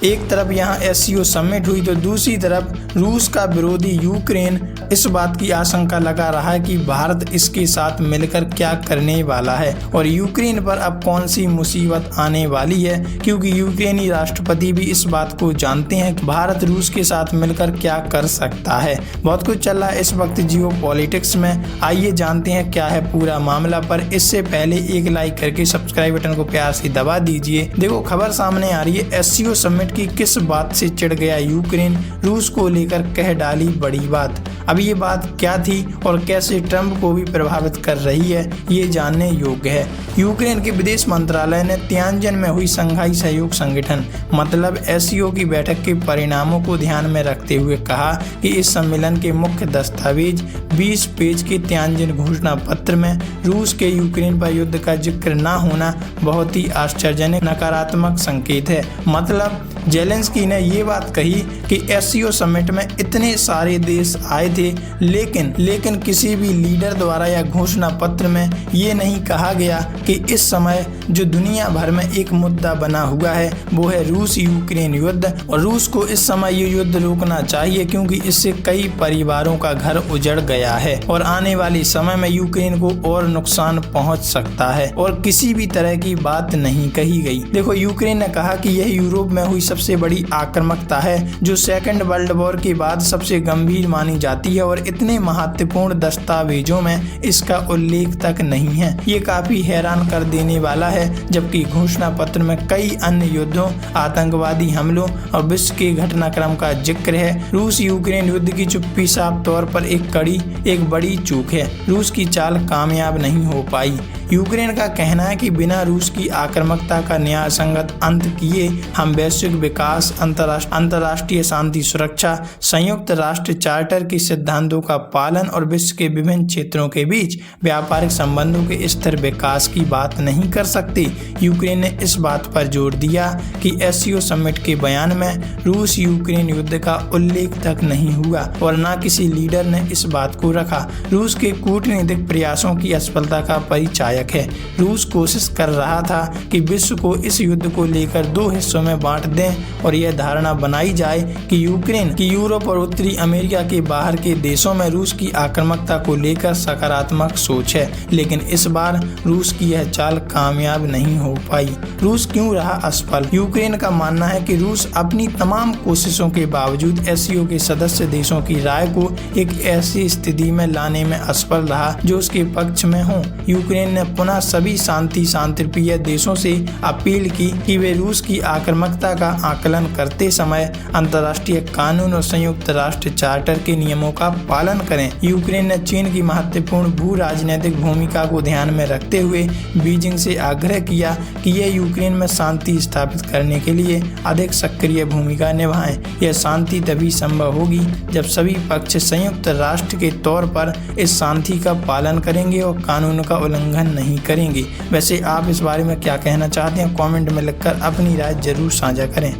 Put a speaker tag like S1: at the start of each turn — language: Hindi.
S1: एक तरफ यहाँ एससीओ समिट हुई तो दूसरी तरफ रूस का विरोधी यूक्रेन इस बात की आशंका लगा रहा है कि भारत इसके साथ मिलकर क्या करने वाला है और यूक्रेन पर अब कौन सी मुसीबत आने वाली है, क्योंकि यूक्रेनी राष्ट्रपति भी इस बात को जानते हैं कि भारत रूस के साथ मिलकर क्या कर सकता है। बहुत कुछ चल रहा है इस वक्त जियो पॉलिटिक्स में, आइए जानते हैं क्या है पूरा मामला। पर इससे पहले एक लाइक करके सब्सक्राइब बटन को प्यार से दबा दीजिए। देखो खबर सामने आ रही है, एससीओ समिट की किस बात से चिढ़ गया यूक्रेन, रूस को लेकर कह डाली बड़ी बात। अब ये बात क्या थी और कैसे ट्रंप को भी प्रभावित कर रही है, ये जानने योग्य है। यूक्रेन के विदेश मंत्रालय ने तियानजिन में हुई संघाई सहयोग संगठन मतलब एससीओ की बैठक के परिणामों को ध्यान में रखते हुए कहा कि इस सम्मेलन के मुख्य दस्तावेज 20 पेज के तियानजिन घोषणा पत्र में रूस के यूक्रेन पर युद्ध का जिक्र न होना बहुत ही आश्चर्यजनक नकारात्मक संकेत है। मतलब जेलेंस्की ने ये बात कही कि एससीओ समिट में इतने सारे देश आए थे लेकिन किसी भी लीडर द्वारा या घोषणा पत्र में ये नहीं कहा गया कि इस समय जो दुनिया भर में एक मुद्दा बना हुआ है वो है रूस यूक्रेन युद्ध और रूस को इस समय ये युद्ध रोकना चाहिए क्योंकि इससे कई परिवारों का घर उजड़ गया है और आने वाले समय में यूक्रेन को और नुकसान पहुंच सकता है और किसी भी तरह की बात नहीं कही गई। देखो यूक्रेन ने कहा कि यह यूरोप में हुई सबसे बड़ी आक्रामकता है जो सेकंड वर्ल्ड वॉर के बाद सबसे गंभीर मानी जाती है और इतने महत्वपूर्ण दस्तावेजों में इसका उल्लेख तक नहीं है। ये काफी हैरान कर देने वाला है जबकि घोषणा पत्र में कई अन्य युद्धों, आतंकवादी हमलों और विश्व के घटनाक्रम का जिक्र है। रूस यूक्रेन युद्ध की चुप्पी साफ तौर पर एक बड़ी चूक है। रूस की चाल कामयाब नहीं हो पाई। यूक्रेन का कहना है कि बिना रूस की आक्रामकता का न्याय संगत अंत किए हम वैश्विक विकास, अंतर्राष्ट्रीय शांति, सुरक्षा, संयुक्त राष्ट्र चार्टर के सिद्धांतों का पालन और विश्व के विभिन्न क्षेत्रों के बीच व्यापारिक संबंधों के स्थिर विकास की बात नहीं कर सकते। यूक्रेन ने इस बात पर जोर दिया कि एससीओ समिट के बयान में रूस यूक्रेन युद्ध का उल्लेख तक नहीं हुआ और न किसी लीडर ने इस बात को रखा। रूस के कूटनीतिक प्रयासों की असफलता का परिचायक है। रूस कोशिश कर रहा था कि विश्व को इस युद्ध को लेकर दो हिस्सों में बांट दें और यह धारणा बनाई जाए कि यूक्रेन की यूरोप और उत्तरी अमेरिका के बाहर के देशों में रूस की आक्रामकता को लेकर सकारात्मक सोच है, लेकिन इस बार रूस की यह चाल कामयाब नहीं हो पाई। रूस क्यों रहा असफल? यूक्रेन का मानना है कि रूस अपनी तमाम कोशिशों के बावजूद एससीओ के सदस्य देशों की राय को एक ऐसी स्थिति में लाने में असफल रहा जो उसके पक्ष में हो। यूक्रेन ने पुनः सभी शांतिप्रिय देशों से अपील की कि वे रूस की आक्रामकता का आकलन करते समय अंतर्राष्ट्रीय कानून और संयुक्त राष्ट्र चार्टर के नियमों का पालन करें। यूक्रेन ने चीन की महत्वपूर्ण भू राजनीतिक भूमिका को ध्यान में रखते हुए बीजिंग से आग्रह किया कि यह यूक्रेन में शांति स्थापित करने के लिए अधिक सक्रिय भूमिका निभाएं। यह शांति तभी संभव होगी जब सभी पक्ष संयुक्त राष्ट्र के तौर पर इस शांति का पालन करेंगे और कानून का उल्लंघन नहीं करेंगे। वैसे आप इस बारे में क्या कहना चाहते हैं? कमेंट में लिखकर अपनी राय जरूर साझा करें।